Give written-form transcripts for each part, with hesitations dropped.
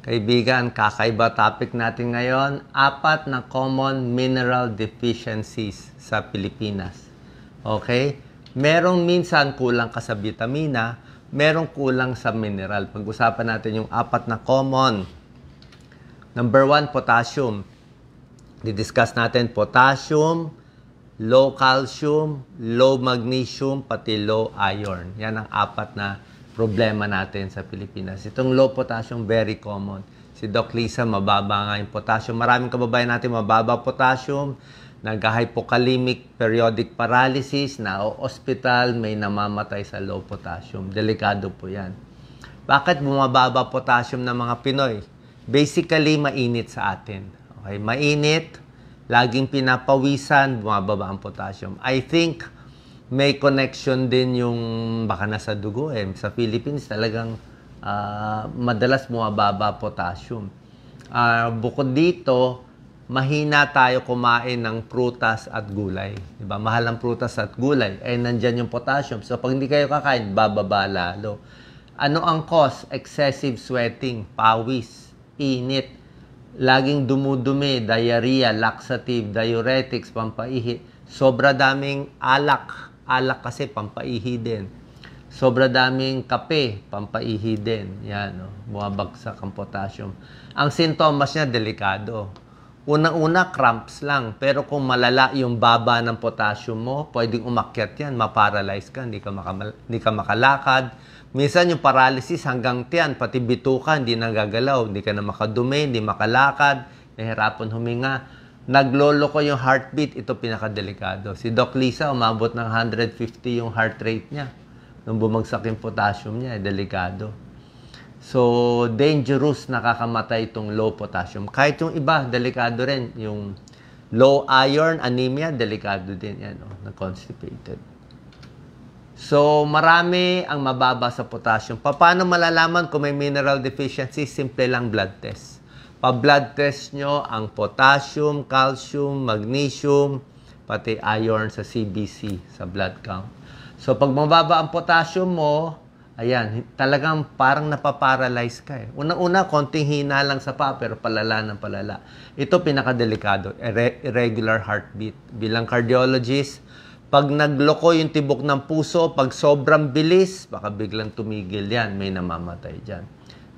Kaibigan, kakaiba topic natin ngayon, 4 na common mineral deficiencies sa Pilipinas. Okay? Merong minsan kulang ka sa vitamina, merong kulang sa mineral. Pag-usapan natin yung 4 na common. Number 1, potassium. Didiscuss natin potassium, low calcium, low magnesium, pati low iron. Yan ang 4 na problema natin sa Pilipinas. Itong low potassium, very common. Si Doc Lisa, mababa nga yung potassium. Maraming kababayan natin mababa potassium, nag-hypokalemic periodic paralysis, na hospital, may namamatay sa low potassium. Delikado po yan. Bakit bumababa potassium ng mga Pinoy? Basically, mainit sa atin. Okay? Mainit, laging pinapawisan, bumababa ang potassium. I think may connection din yung baka nasa dugo eh. Sa Philippines talagang madalas bumababa potassium. Bukod dito, mahina tayo kumain ng prutas at gulay. Diba? Mahal ang prutas at gulay. Eh, nandyan yung potassium. So, pag hindi kayo kakain, bababa lalo. Ano ang cause? Excessive sweating, pawis, init, laging dumudumi, diarrhea, laxative, diuretics, pampaihi. Sobra daming alak. Alak kasi pampaihi din. Sobra daming kape, pampaihi din. Yan, no? Bumabagsak ang potassium. Ang sintomas niya, delikado. Unang-una, cramps lang. Pero kung malala yung baba ng potassium mo, pwedeng umakyat yan, maparalyze ka, hindi ka makalakad. Minsan yung paralysis hanggang tiyan, pati bituka, hindi nagagalaw, hindi ka na makadumi, hindi makalakad, nahihirapan huminga. Nagloloko yung heartbeat, ito pinakadelikado. Si Doc Lisa, umabot ng 150 yung heart rate niya. Nung bumagsak yung potassium niya, delikado. So, dangerous, nakakamatay itong low potassium. Kahit yung iba, delikado rin. Yung low iron, anemia, delikado din. Yan, na-constipated. So, marami ang mababa sa potassium. Paano malalaman kung may mineral deficiency? Simple lang blood test. Pa-blood test nyo ang potassium, calcium, magnesium, pati iron sa CBC, sa blood count. So, pag mababa ang potassium mo, ayan, talagang parang napaparalyze ka eh. Una-una, konting hina lang sa paa, pero palala ng palala. Ito pinakadelikado, irregular heartbeat. Bilang cardiologist, pag nagloko yung tibok ng puso, pag sobrang bilis, baka biglang tumigil yan, may namamatay dyan.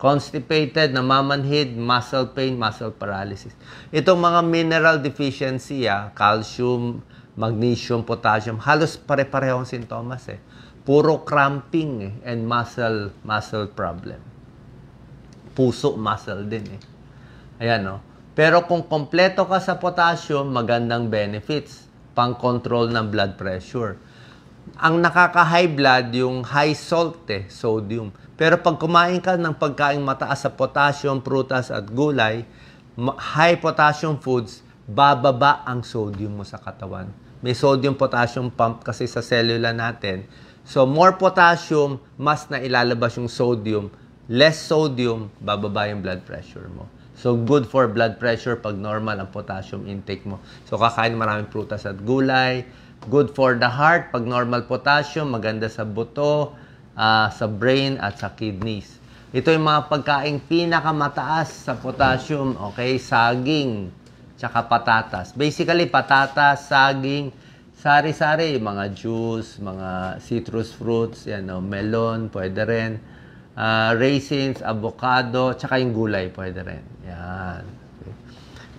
Constipated, namamanhid, muscle pain, muscle paralysis. Itong mga mineral deficiency, calcium, magnesium, potassium, halos pare-parehong sintomas eh. Puro cramping and muscle problem. Puso, muscle din eh. Ayan, no? Pero kung kompleto ka sa potassium, magandang benefits. Pang-control ng blood pressure. Ang nakaka-high blood, yung high salt sodium. Pero pag kumain ka ng pagkain mataas sa potassium, prutas at gulay, high potassium foods, bababa ang sodium mo sa katawan. May sodium-potassium pump kasi sa cellula natin. So, more potassium, mas na ilalabas yung sodium. Less sodium, bababa yung blood pressure mo. So, good for blood pressure pag normal ang potassium intake mo. So, kakain maraming prutas at gulay. Good for the heart pag normal potassium, maganda sa buto, sa brain at sa kidneys. Ito yung mga pagkaing pinakamataas sa potassium, okay? Saging, tsaka patatas. Basically, patatas, saging, sari-sari, mga juice, mga citrus fruits, yan, melon, pwede rin. Raisins, avocado, tsaka yung gulay, pwede rin. Yan. Okay.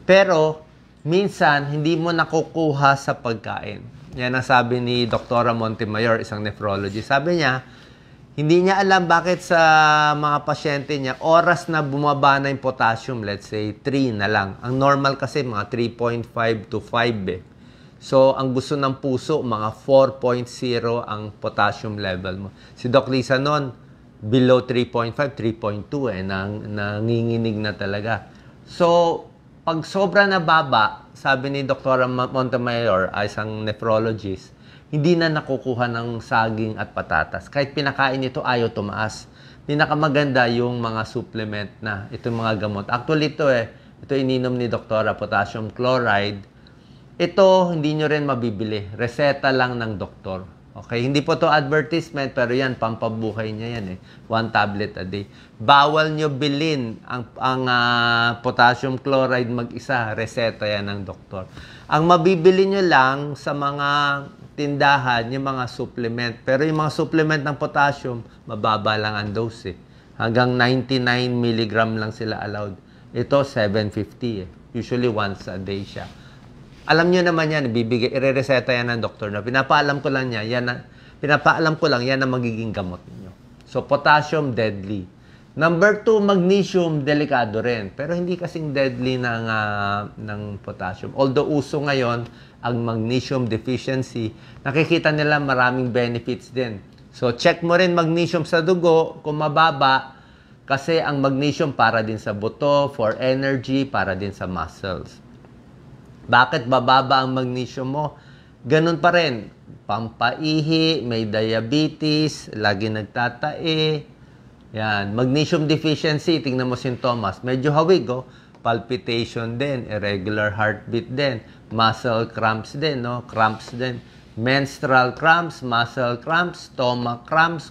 Pero, minsan, hindi mo nakukuha sa pagkain. Yan ang sabi ni Dr. Montemayor, isang nephrologist. Sabi niya, hindi niya alam bakit sa mga pasyente niya, oras na bumaba na yung potassium, let's say 3 na lang. Ang normal kasi mga 3.5 to 5 eh. So, ang gusto ng puso, mga 4.0 ang potassium level mo. Si Doc Lisa noon, below 3.5, 3.2 eh, nanginginig na talaga. So, pag sobra na baba, sabi ni Dr. Montemayor, isang nephrologist, hindi na nakukuha ng saging at patatas. Kahit pinakain ito, ayaw tumaas. Pinakamaganda yung mga supplement na, itong mga gamot. Actually, ito ininom ni Dr. Potassium chloride. Ito, hindi nyo rin mabibili. Reseta lang ng doktor. Okay, hindi po to advertisement, pero yan, pampabuhay niya yan eh. 1 tablet a day. Bawal nyo bilhin ang potassium chloride mag-isa. Reseta yan ng doktor. Ang mabibili nyo lang sa mga tindahan, yung mga supplement. Pero yung mga supplement ng potassium, mababa lang ang dose eh. Hanggang 99 milligram lang sila allowed. Ito, 750 eh. Usually once a day siya. Alam niyo naman yan, ire-reseta yan ng doktor na. Pinapaalam ko lang yan ang magiging gamot niyo. So, potassium, deadly. Number 2, magnesium, delikado rin. Pero hindi kasing deadly ng potassium. Although uso ngayon, ang magnesium deficiency, nakikita nila maraming benefits din. So, check mo rin magnesium sa dugo, kung mababa, kasi ang magnesium para din sa buto, for energy, para din sa muscles. Bakit bababa ang magnesium mo? Ganun pa rin. Pampaihi, may diabetes, lagi nagtatae. Yan. Magnesium deficiency, tingnan mo sintomas. Medyo hawig, oh. Palpitation din, irregular heartbeat din, muscle cramps din, no? Cramps din. Menstrual cramps, muscle cramps, stomach cramps,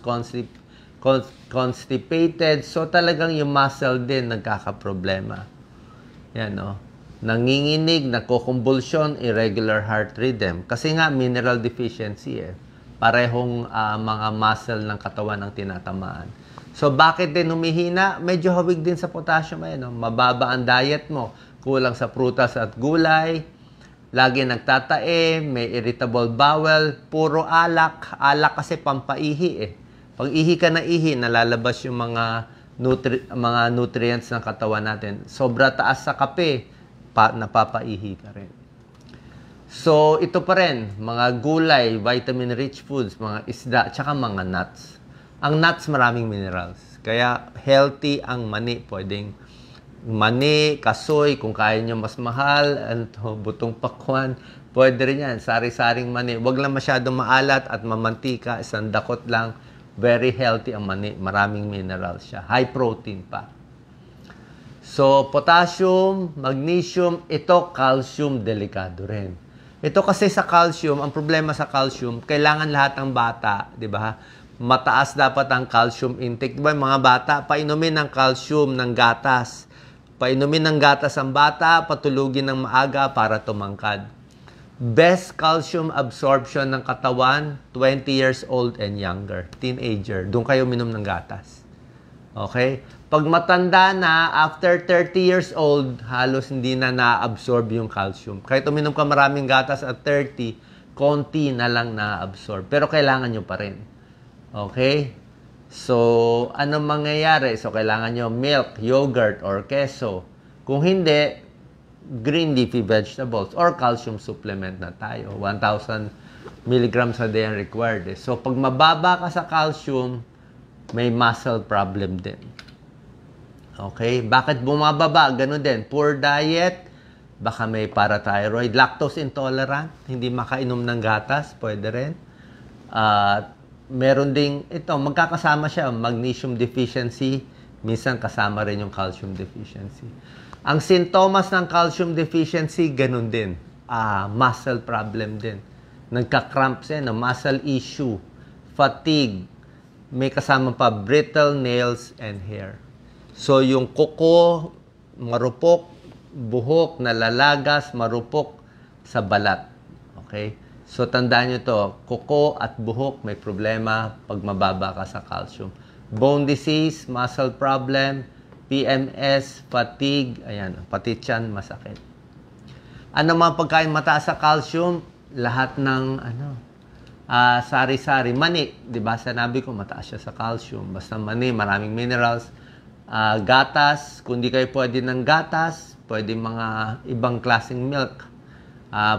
constipated. So talagang yung muscle din nagkakaproblema. Yan, no? Nanginginig, nakukumbulsyon, irregular heart rhythm. Kasi nga, mineral deficiency eh. Parehong mga muscle ng katawan ang tinatamaan. So, bakit din humihina? Medyo hawig din sa potassium eh, no? Mababa ang diet mo. Kulang sa prutas at gulay. Lagi nagtatae, may irritable bowel, puro alak. Alak kasi pampaihi eh. Pag ihi ka na ihi, nalalabas yung mga nutrients ng katawan natin. Sobra taas sa kape, napapaihi ka rin. So, ito pa rin, mga gulay, vitamin-rich foods, mga isda, tsaka mga nuts. Ang nuts, maraming minerals. Kaya, healthy ang mani. Pwedeng mani, kasoy, kung kaya nyo mas mahal, butong pakwan, pwede rin yan, sari-saring mani. Huwag lang masyadong maalat at mamantika, isang dakot lang. Very healthy ang mani, maraming minerals siya. High protein pa. So, potassium, magnesium, ito calcium, delikado rin. Ito kasi sa calcium, ang problema sa calcium, kailangan lahat ng bata, di ba? Mataas dapat ang calcium intake. Di ba, mga bata, painumin ng calcium ng gatas. Painumin ng gatas ang bata, patulugin ng maaga para tumangkad. Best calcium absorption ng katawan, 20 years old and younger, teenager. Doon kayo minom ng gatas. Okay? Pag matanda na, after 30 years old, halos hindi na na-absorb yung calcium. Kahit uminom ka maraming gatas at 30, konti na lang na-absorb. Pero kailangan nyo pa rin. Okay? So, anong mangyayari? So, kailangan nyo milk, yogurt, or keso. Kung hindi, green leafy vegetables or calcium supplement na tayo. 1,000 milligrams a day ang required. So, pag mababa ka sa calcium, may muscle problem din. Okay? Bakit bumababa? Ganun din. Poor diet, baka may parathyroid. Lactose intolerant, hindi makainom ng gatas, pwede rin. Meron ding, ito, magkakasama siya, magnesium deficiency, minsan kasama rin yung calcium deficiency. Ang sintomas ng calcium deficiency, ganun din. Muscle problem din. Nagka-cramps yan, muscle issue, fatigue, may kasama pa brittle nails and hair. So, yung kuko, marupok, buhok, nalalagas, marupok sa balat. Okay? So, tandaan nyo to, kuko at buhok may problema pag mababa ka sa calcium. Bone disease, muscle problem, PMS, fatigue, ayan, pati tiyan, masakit. Ano mga pagkain mataas sa calcium? Lahat ng, sari-sari. Mani, di ba? Sanabi ko, mataas siya sa calcium. Basta mani, maraming minerals. Gatas, kung di kayo pwede ng gatas, pwede mga ibang klaseng milk.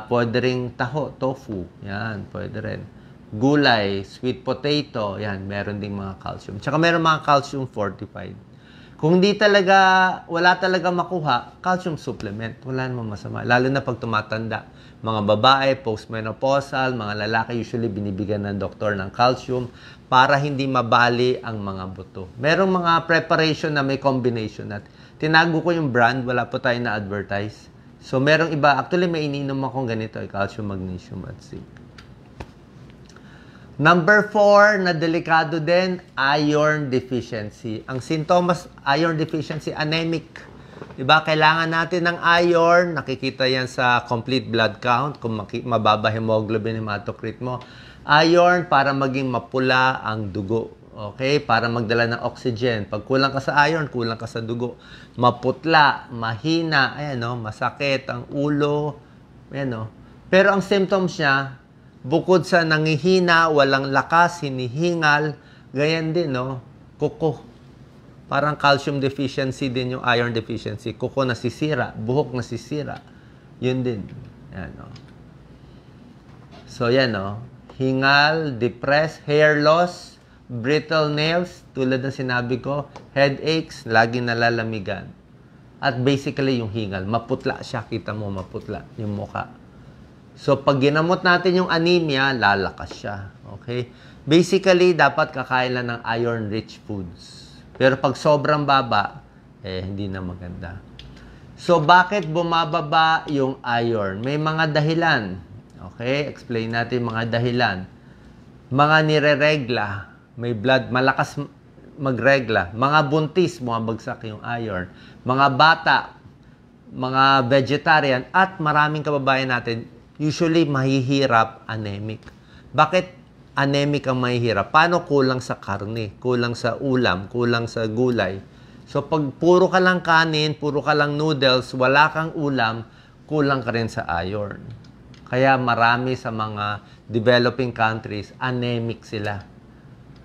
Pwede ring taho, tofu. Yan, pwede rin. Gulay, sweet potato. Yan, meron ding mga calcium. Tsaka meron mga calcium fortified. Kung di talaga, wala talaga makuha, calcium supplement. Wala namang masama. Lalo na pag tumatanda. Mga babae, postmenopausal, mga lalaki, usually binibigyan ng doktor ng calcium para hindi mabali ang mga buto. Merong mga preparation na may combination. At tinago ko yung brand, wala po tayo na-advertise. So, merong iba. Actually, may ininom akong ganito, calcium, magnesium, at zinc. Number 4 na delikado din, iron deficiency. Ang sintomas, iron deficiency, anemic. Diba? Kailangan natin ng iron. Nakikita yan sa complete blood count. Kung mababa hemoglobin, hematocrit mo. Iron para maging mapula ang dugo. Okay? Para magdala ng oxygen. Pag kulang ka sa iron, kulang ka sa dugo. Maputla, mahina, ayan, no? Masakit ang ulo. Ayan, no? Pero ang symptoms niya, bukod sa nangihina, walang lakas, hinihingal, ganyan din, no? Kuko. Parang calcium deficiency din yung iron deficiency. Kuko nasisira, buhok nasisira. Yun din. Yan, no? So, yan, no? Hingal, depressed, hair loss, brittle nails, tulad ng sinabi ko, headaches, laging nalalamigan. At basically, yung hingal, maputla siya. Kita mo, maputla yung mukha. So, pag ginamot natin yung anemia, lalakas siya. Okay? Basically, dapat kakain lang ng iron-rich foods. Pero pag sobrang baba, hindi na maganda. So, bakit bumababa yung iron? May mga dahilan. Okay? Explain natin mga dahilan. Mga nireregla. May blood, malakas magregla. Mga buntis, bumabagsak yung iron. Mga bata, mga vegetarian, at maraming kababayan natin, usually, mahihirap, anemic. Bakit anemic ang mahihirap? Paano kulang sa karne, kulang sa ulam, kulang sa gulay? So, pag puro ka lang kanin, puro ka lang noodles, wala kang ulam, kulang ka rin sa iron. Kaya marami sa mga developing countries, anemic sila.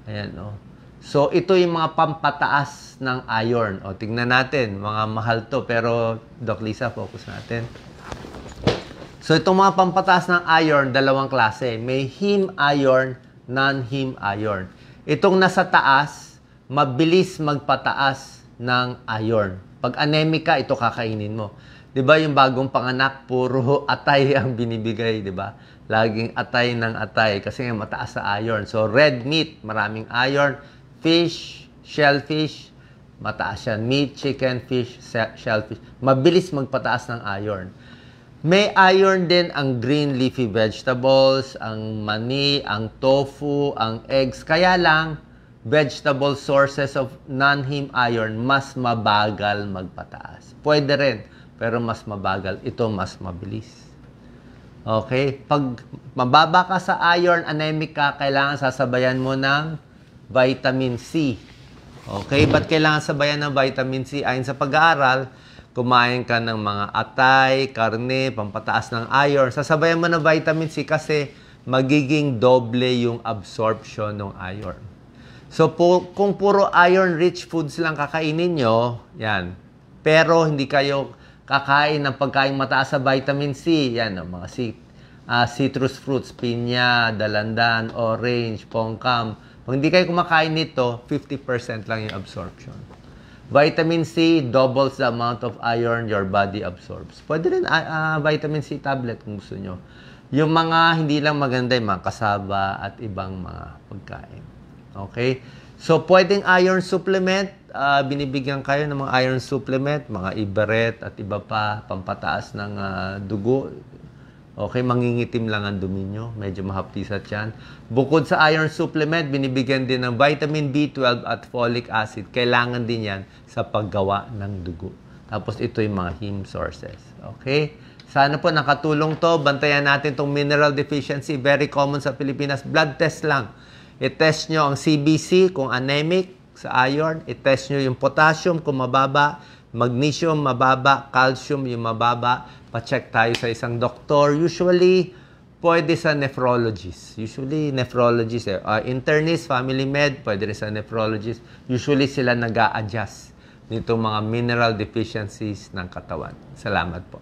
Ayan, no? So, ito yung mga pampataas ng iron. O, tingnan natin, mga mahal to, pero Doc Lisa, focus natin. So, itong mga pampataas ng iron, dalawang klase. May heme iron, non-heme iron. Itong nasa taas, mabilis magpataas ng iron. Pag anemic ka, ito kakainin mo. Diba yung bagong panganak, puro atay ang binibigay, diba? Laging atay ng atay kasi mataas sa iron. So, red meat, maraming iron. Fish, shellfish, mataas yan. Meat, chicken, fish, shellfish. Mabilis magpataas ng iron. May iron din ang green leafy vegetables, ang mani, ang tofu, ang eggs. Kaya lang, vegetable sources of non-heme iron mas mabagal magpataas. Pwede rin, pero mas mabagal. Ito mas mabilis. Okay? Pag mababa ka sa iron, anemic ka, kailangan sasabayan mo ng vitamin C. Okay? Ba't kailangan sabayan ng vitamin C? Ayon sa pag-aaral, kumain ka ng mga atay, karne, pampataas ng iron. Sasabayan mo ng vitamin C kasi magiging doble yung absorption ng iron. So, kung puro iron-rich foods lang kakainin nyo, yan. Pero hindi kayo kakain ng pagkain mataas sa vitamin C. Yan, mga citrus fruits, pinya, dalandan, orange, pongkam. Kung hindi kayo kumakain nito, 50% lang yung absorption. Vitamin C doubles the amount of iron your body absorbs. Pwede rin vitamin C tablet kung gusto nyo. Yung mga hindi lang maganda, yung mga kasaba at ibang mga pagkain. Okay? So, pwedeng iron supplement. Binibigyan kayo ng mga iron supplement, mga Iberet at iba pa, pampataas ng dugo. Okay, mangingitim lang ang dumi nyo. Medyo mahaptisat yan. Bukod sa iron supplement, binibigyan din ng vitamin B12 at folic acid. Kailangan din yan sa paggawa ng dugo. Tapos ito yung mga heme sources. Okay? Sana po nakatulong to. Bantayan natin itong mineral deficiency. Very common sa Pilipinas. Blood test lang. I-test nyo ang CBC kung anemic sa iron. I-test nyo yung potassium kung mababa. Magnesium mababa. Calcium yung mababa. Pa-check tayo sa isang doktor. Usually, pwede sa nephrologist. Internist, family med, pwede rin sa nephrologist. Usually, sila nag-a-adjust nitong mga mineral deficiencies ng katawan. Salamat po.